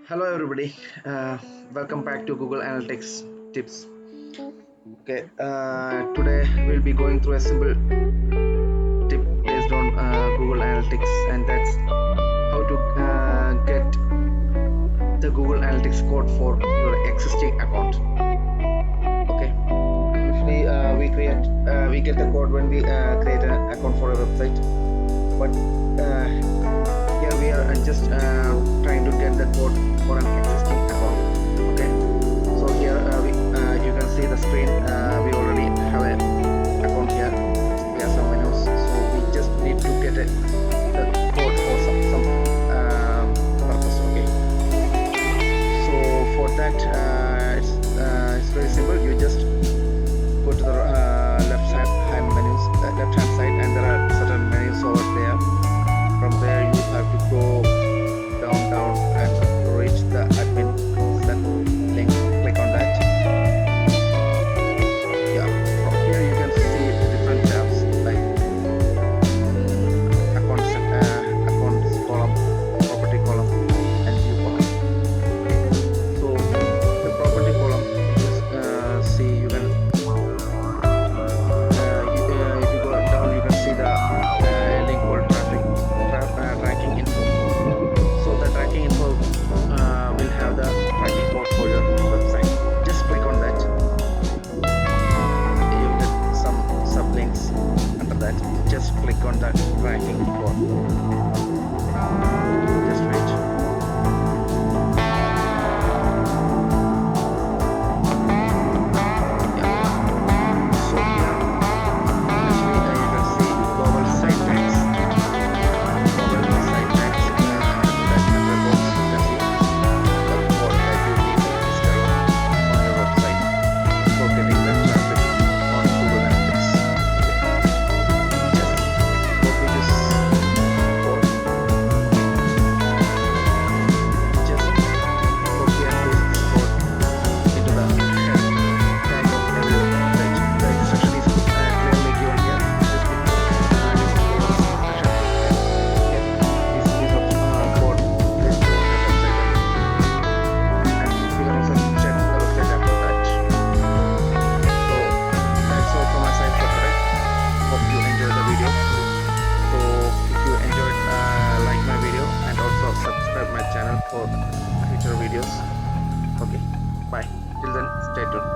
Hello everybody, welcome back to Google Analytics tips. Okay, today we'll be going through a simple tip based on Google Analytics, and that's how to get the Google Analytics code for your existing account. Okay, usually we get the code when we create an account for a website, but here we are just trying to get the code for an existing account. Okay, so here you can see the screen. We already have an account here. We have some menus, so we just need to get the code for some purpose. Okay, so for that it's very simple. You just go to the left hand menus, left hand side, and there are certain menus over there. From there you have to go down and reach the admin set link. Click on that. Yeah, from here you can see different tabs like accounts column, property column, and view column. So the property column, just see you can if you go down you can see the link called tracking info. So the tracking info will have the tracking code for your website. Just click on that. You get some sublinks under that. Just click on that tracking code. Just wait. Yeah. So here actually you can see global site tags. Global site tags that reports you can see the code that you need to install on your website for getting the traffic on Google Analytics. Just copy this code. Just copy and paste this code into the head tag of every website. The instruction is clearly given here. Just click on instruction. Get this piece of code placed on the website, and you can also check the website after that. So that's all from my side for today. Hope you enjoyed the video. So if you enjoyed, like my video and also subscribe my channel for future videos. Okay, bye. Till then, stay tuned.